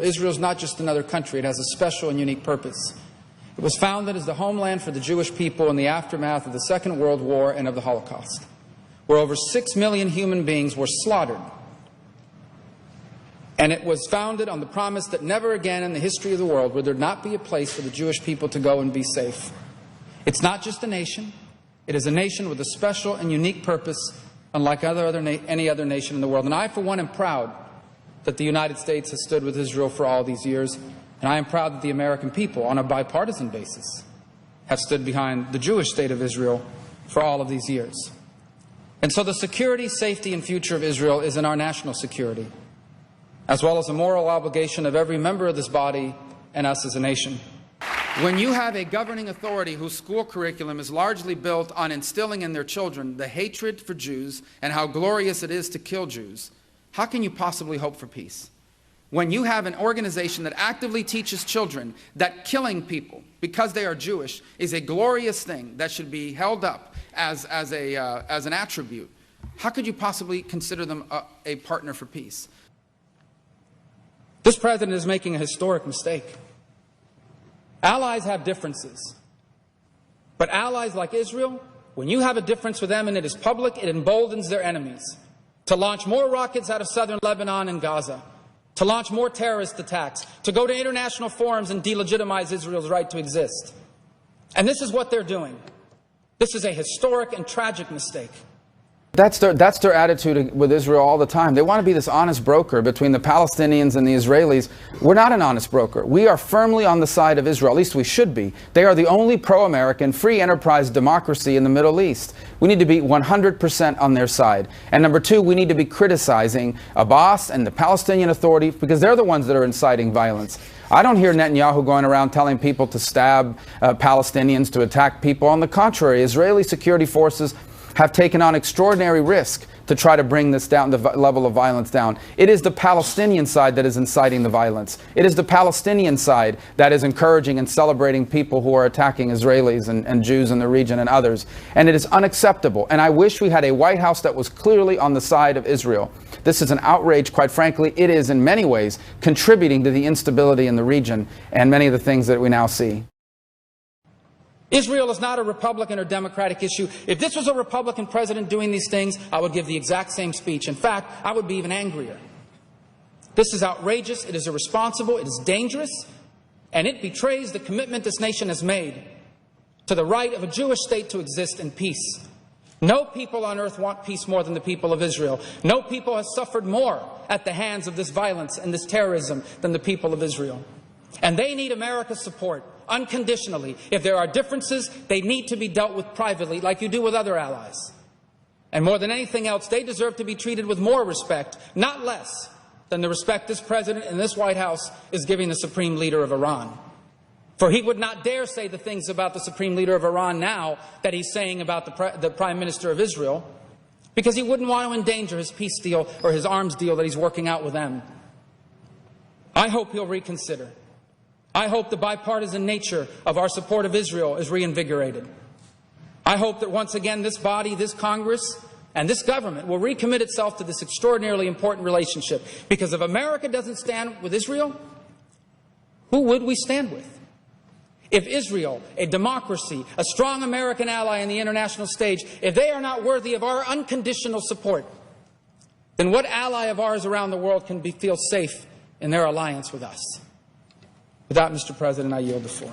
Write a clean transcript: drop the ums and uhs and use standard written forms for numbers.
Israel is not just another country. It has a special and unique purpose. It was founded as the homeland for the Jewish people in the aftermath of the Second World War and of the Holocaust, where over 6 million human beings were slaughtered. And it was founded on the promise that never again in the history of the world would there not be a place for the Jewish people to go and be safe. It's not just a nation. It is a nation with a special and unique purpose, unlike any other nation in the world. And I, for one, am proud that the United States has stood with Israel for all these years, and I am proud that the American people, on a bipartisan basis, have stood behind the Jewish state of Israel for all of these years. And so the security, safety, and future of Israel is in our national security, as well as a moral obligation of every member of this body and us as a nation. When you have a governing authority whose school curriculum is largely built on instilling in their children the hatred for Jews and how glorious it is to kill Jews, how can you possibly hope for peace? When you have an organization that actively teaches children that killing people because they are Jewish is a glorious thing that should be held up as an attribute, how could you possibly consider them a partner for peace? This president is making a historic mistake. Allies have differences. But allies like Israel, when you have a difference with them and it is public, it emboldens their enemies to launch more rockets out of southern Lebanon and Gaza, to launch more terrorist attacks, to go to international forums and delegitimize Israel's right to exist. And this is what they're doing. This is a historic and tragic mistake. That's their attitude with Israel all the time. They want to be this honest broker between the Palestinians and the Israelis. We're not an honest broker. We are firmly on the side of Israel. At least we should be. They are the only pro-American, free enterprise democracy in the Middle East. We need to be 100% on their side. And number two, we need to be criticizing Abbas and the Palestinian Authority because they're the ones that are inciting violence. I don't hear Netanyahu going around telling people to stab Palestinians, to attack people. On the contrary, Israeli security forces have taken on extraordinary risk to try to bring this down, the level of violence down. It is the Palestinian side that is inciting the violence. It is the Palestinian side that is encouraging and celebrating people who are attacking Israelis and Jews in the region and others. And it is unacceptable. And I wish we had a White House that was clearly on the side of Israel. This is an outrage, quite frankly. It is in many ways contributing to the instability in the region and many of the things that we now see. Israel is not a Republican or Democratic issue. If this was a Republican president doing these things, I would give the exact same speech. In fact, I would be even angrier. This is outrageous, it is irresponsible, it is dangerous, and it betrays the commitment this nation has made to the right of a Jewish state to exist in peace. No people on earth want peace more than the people of Israel. No people have suffered more at the hands of this violence and this terrorism than the people of Israel. And they need America's support, unconditionally. If there are differences, they need to be dealt with privately, like you do with other allies. And more than anything else, they deserve to be treated with more respect, not less, than the respect this president and this White House is giving the supreme leader of Iran. For he would not dare say the things about the supreme leader of Iran now that he's saying about the prime minister of Israel, because he wouldn't want to endanger his peace deal or his arms deal that he's working out with them. I hope he'll reconsider. I hope the bipartisan nature of our support of Israel is reinvigorated. I hope that once again this body, this Congress, and this government will recommit itself to this extraordinarily important relationship. Because if America doesn't stand with Israel, who would we stand with? If Israel, a democracy, a strong American ally on the international stage, if they are not worthy of our unconditional support, then what ally of ours around the world can feel safe in their alliance with us? With that, Mr. President, I yield the floor.